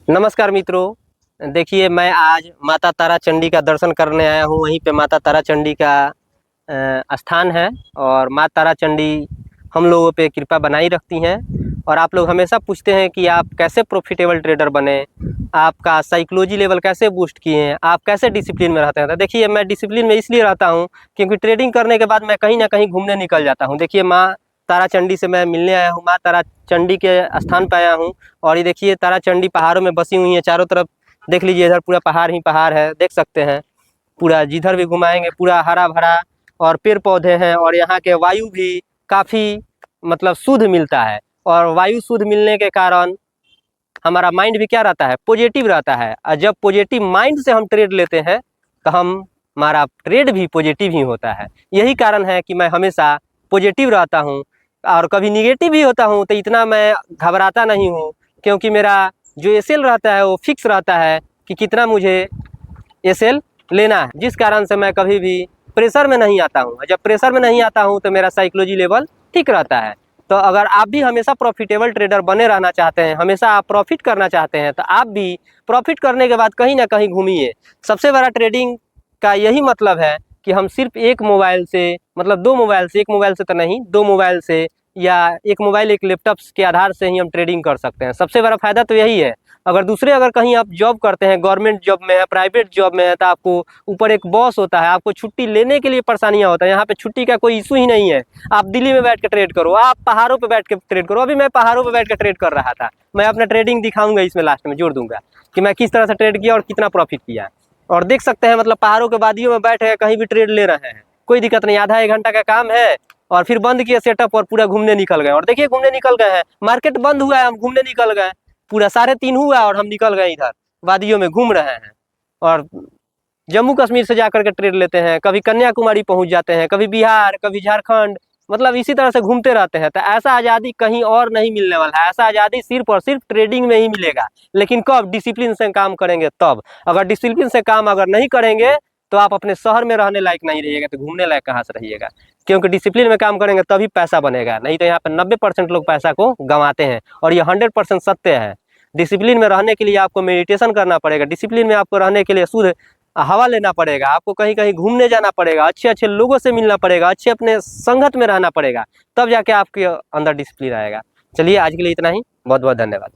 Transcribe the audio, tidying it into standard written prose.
नमस्कार मित्रों, देखिए मैं आज माता तारा चंडी का दर्शन करने आया हूँ। वहीं पे माता तारा चंडी का स्थान है और माता तारा चंडी हम लोगों पे कृपा बनाई रखती हैं। और आप लोग हमेशा पूछते हैं कि आप कैसे प्रॉफिटेबल ट्रेडर बने, आपका साइकोलॉजी लेवल कैसे बूस्ट किए, आप कैसे डिसिप्लिन में रहते हैं। तो देखिए मैं डिसिप्लिन में इसलिए रहता हूँ क्योंकि ट्रेडिंग करने के बाद मैं कहीं ना कहीं घूमने निकल जाता हूँ। देखिए माँ तारा चंडी से मैं मिलने आया हूँ, माँ तारा चंडी के स्थान पर आया हूँ। और ये देखिए तारा चंडी पहाड़ों में बसी हुई है, चारों तरफ देख लीजिए, इधर पूरा पहाड़ ही पहाड़ है, देख सकते हैं। पूरा जिधर भी घुमाएंगे पूरा हरा भरा और पेड़ पौधे हैं। और यहाँ के वायु भी काफ़ी मतलब शुद्ध मिलता है। और वायु शुद्ध मिलने के कारण हमारा माइंड भी क्या रहता है, पॉजिटिव रहता है। और जब पॉजिटिव माइंड से हम ट्रेड लेते हैं तो हमारा ट्रेड भी पॉजिटिव ही होता है। यही कारण है कि मैं हमेशा पॉजिटिव रहता हूँ। और कभी निगेटिव भी होता हूँ तो इतना मैं घबराता नहीं हूँ, क्योंकि मेरा जो एसएल रहता है वो फिक्स रहता है कि कितना मुझे एसएल लेना है। जिस कारण से मैं कभी भी प्रेशर में नहीं आता हूँ। जब प्रेशर में नहीं आता हूँ तो मेरा साइकोलॉजी लेवल ठीक रहता है। तो अगर आप भी हमेशा प्रॉफिटेबल ट्रेडर बने रहना चाहते हैं, हमेशा आप प्रॉफिट करना चाहते हैं, तो आप भी प्रॉफिट करने के बाद कहीं ना कहीं घूमिए। सबसे बड़ा ट्रेडिंग का यही मतलब है कि हम सिर्फ एक मोबाइल से, मतलब दो मोबाइल से, एक मोबाइल से तो नहीं, दो मोबाइल से या एक मोबाइल एक लैपटॉप के आधार से ही हम ट्रेडिंग कर सकते हैं। सबसे बड़ा फायदा तो यही है। अगर कहीं आप जॉब करते हैं, गवर्नमेंट जॉब में है, प्राइवेट जॉब में है, तो आपको ऊपर एक बॉस होता है, आपको छुट्टी लेने के लिए परेशानियां होता है। यहाँ पे छुट्टी का कोई इशू ही नहीं है। आप दिल्ली में बैठ के ट्रेड करो, आप पहाड़ों पे बैठ के ट्रेड करो। अभी मैं पहाड़ों पे बैठ के ट्रेड कर रहा था। मैं अपना ट्रेडिंग दिखाऊंगा, इसमें लास्ट में जोड़ दूंगा कि मैं किस तरह से ट्रेड किया और कितना प्रॉफिट किया। और देख सकते हैं मतलब पहाड़ों के वादियों में बैठे कहीं भी ट्रेड ले रहे हैं, कोई दिक्कत नहीं। आधा एक घंटा का काम है और फिर बंद किए सेटअप और पूरा घूमने निकल गए। और देखिए घूमने निकल गए हैं, मार्केट बंद हुआ है, हम घूमने निकल गए। पूरा 3:30 हुआ और हम निकल गए, इधर वादियों में घूम रहे हैं। और जम्मू कश्मीर से जाकर के ट्रेड लेते हैं, कभी कन्याकुमारी पहुंच जाते हैं, कभी बिहार, कभी झारखंड, मतलब इसी तरह से घूमते रहते हैं। तो ऐसा आज़ादी कहीं और नहीं मिलने वाला है। ऐसा आज़ादी सिर्फ और सिर्फ ट्रेडिंग में ही मिलेगा। लेकिन कब? डिसिप्लिन से काम करेंगे तब। अगर डिसिप्लिन से काम अगर नहीं करेंगे तो आप अपने शहर में रहने लायक नहीं रहिएगा, तो घूमने लायक कहाँ से रहिएगा। क्योंकि डिसिप्लिन में काम करेंगे तभी पैसा बनेगा, नहीं तो यहाँ पर 90% लोग पैसा को गंवाते हैं। और ये 100% सत्य है। डिसिप्लिन में रहने के लिए आपको मेडिटेशन करना पड़ेगा। डिसिप्लिन में आपको रहने के लिए शुद्ध हवा लेना पड़ेगा, आपको कहीं कहीं घूमने जाना पड़ेगा, अच्छे अच्छे लोगों से मिलना पड़ेगा, अच्छे अपने संगत में रहना पड़ेगा, तब जाके आपके अंदर डिसिप्लिन आएगा। चलिए आज के लिए इतना ही। बहुत बहुत धन्यवाद।